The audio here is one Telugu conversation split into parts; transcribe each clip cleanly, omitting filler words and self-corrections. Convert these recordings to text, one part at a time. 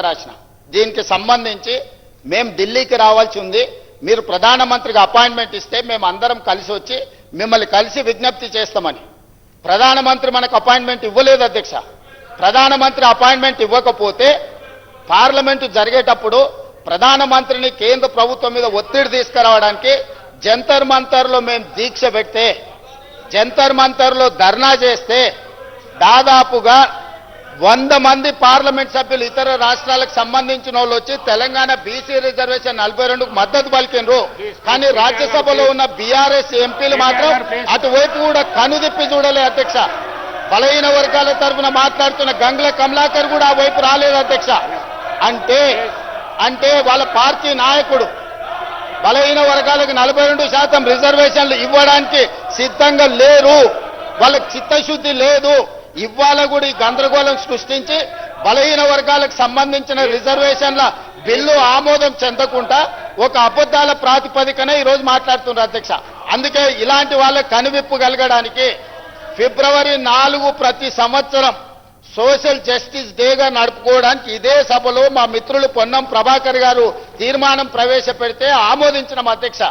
రాసిన దీనికి సంబంధించి మేము ఢిల్లీకి రావాల్సి ఉంది. మీరు ప్రధానమంత్రికి అపాయింట్మెంట్ ఇస్తే మేము అందరం కలిసి వచ్చి మిమ్మల్ని కలిసి విజ్ఞప్తి చేస్తామని. ప్రధానమంత్రి మనకు అపాయింట్మెంట్ ఇవ్వలేదు అధ్యక్ష. ప్రధానమంత్రి అపాయింట్మెంట్ ఇవ్వకపోతే పార్లమెంటు జరిగేటప్పుడు ప్రధానమంత్రిని కేంద్ర ప్రభుత్వం మీద ఒత్తిడి తీసుకురావడానికి జంతర్ మంతర్లో మేము దీక్ష పెడితే, జంతర్ మంతర్లో ధర్నా చేస్తే దాదాపుగా 100 మంది పార్లమెంట్ సభ్యులు ఇతర రాష్ట్రాలకు సంబంధించిన వాళ్ళు వచ్చి తెలంగాణ బీసీ రిజర్వేషన్ 42కు మద్దతు పలికినరు. కానీ రాజ్యసభలో ఉన్న బీఆర్ఎస్ ఎంపీలు మాత్రం అటువైపు కూడా కనుదిప్పి చూడలే అధ్యక్ష. బలహీన వర్గాల తరఫున మాట్లాడుతున్న గంగుల కమలాకర్ కూడా ఆ వైపు రాలేదు అధ్యక్ష. అంటే వాళ్ళ పార్టీ నాయకుడు బలహీన వర్గాలకు 42% రిజర్వేషన్లు ఇవ్వడానికి సిద్ధంగా లేరు. వాళ్ళకి చిత్తశుద్ధి లేదు. ఇవాళ కూడా ఈ గందరగోళం సృష్టించి బలహీన వర్గాలకు సంబంధించిన రిజర్వేషన్ల బిల్లు ఆమోదం చెందకుండా ఒక అబద్ధాల ప్రాతిపదికన ఈరోజు మాట్లాడుతున్నారు అధ్యక్ష. అందుకే ఇలాంటి వాళ్ళకి కనువిప్పు కలగడానికి ఫిబ్రవరి 4 ప్రతి సంవత్సరం సోషల్ జస్టిస్ డేగా నడుపుకోవడానికి ఇదే సభలో మా మిత్రులు పొన్నం ప్రభాకర్ గారు తీర్మానం ప్రవేశపెడితే ఆమోదించిన అధ్యక్ష.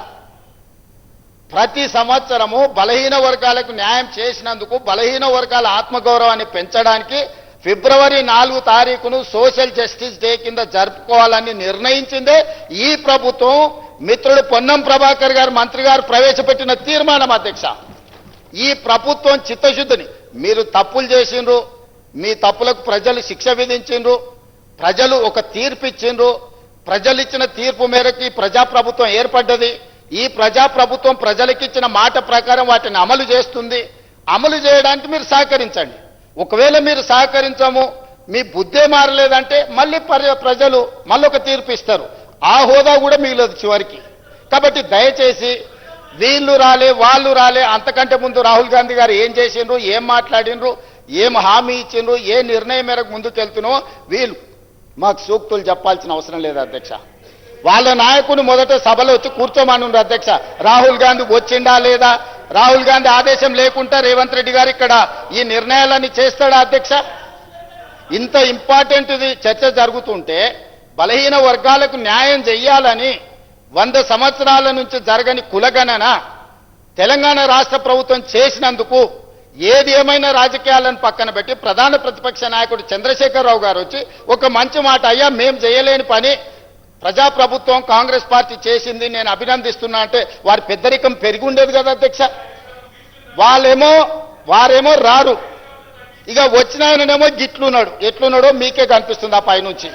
ప్రతి సంవత్సరము బలహీన వర్గాలకు న్యాయం చేసినందుకు బలహీన వర్గాల ఆత్మగౌరవాన్ని పెంచడానికి ఫిబ్రవరి 4 తారీఖును సోషల్ జస్టిస్ డే కింద జరుపుకోవాలని నిర్ణయించిందే ఈ ప్రభుత్వం. మిత్రుడు పొన్నం ప్రభాకర్ గారు మంత్రి గారు ప్రవేశపెట్టిన తీర్మానం అధ్యక్ష. ఈ ప్రభుత్వం చిత్తశుద్ధిని, మీరు తప్పులు చేసిండ్రు, మీ తప్పులకు ప్రజలు శిక్ష విధించిండ్రు, ప్రజలు ఒక తీర్పు ఇచ్చిండ్రు, ప్రజలు ఇచ్చిన తీర్పు మేరకు ప్రజాప్రభుత్వం ఏర్పడ్డది. ఈ ప్రజాప్రభుత్వం ప్రజలకిచ్చిన మాట ప్రకారం వాటిని అమలు చేస్తుంది. అమలు చేయడానికి మీరు సహకరించండి. ఒకవేళ మీరు సహకరించము, మీ బుద్ధే మారలేదంటే మళ్ళీ ప్రజలు మళ్ళొక తీర్పు ఇస్తారు. ఆ హోదా కూడా మిగిలదు చివరికి. కాబట్టి దయచేసి వీళ్ళు రాలే వాళ్ళు రాలే, అంతకంటే ముందు రాహుల్ గాంధీ గారు ఏం చేసిండ్రు, ఏం మాట్లాడినరు, ఏం హామీ ఇచ్చిండ్రు, ఏ నిర్ణయం మేరకు ముందుకెళ్తున్నావో వీళ్ళు మాకు సూక్తులు చెప్పాల్సిన అవసరం లేదు అధ్యక్ష. వాళ్ళ నాయకుని మొదట సభలో వచ్చి కూర్చోమన్నారు అధ్యక్ష. రాహుల్ గాంధీ వచ్చిండా లేదా, రాహుల్ గాంధీ ఆదేశం లేకుండా రేవంత్ రెడ్డి గారు ఇక్కడ ఈ నిర్ణయాలన్నీ చేస్తాడా అధ్యక్ష? ఇంత ఇంపార్టెంట్ది చర్చ జరుగుతుంటే బలహీన వర్గాలకు న్యాయం చెయ్యాలని 100 సంవత్సరాల నుంచి జరగని కులగణన తెలంగాణ రాష్ట్ర ప్రభుత్వం చేసినందుకు ఏది ఏమైనా రాజకీయాలను పక్కన పెట్టి ప్రధాన ప్రతిపక్ష నాయకుడు చంద్రశేఖరరావు గారు వచ్చి ఒక మంచి మాట, అయ్యా మేం చేయలేని పని ప్రజాప్రభుత్వం కాంగ్రెస్ పార్టీ చేసింది, నేను అభినందిస్తున్నా అంటే వారి పెద్దరికం పెరిగి ఉండేది కదా అధ్యక్ష. వారేమో రారు, ఇక వచ్చిన ఆయననేమో గిట్లున్నాడు, ఎట్లున్నాడో మీకే కనిపిస్తుంది ఆ పైనుంచి.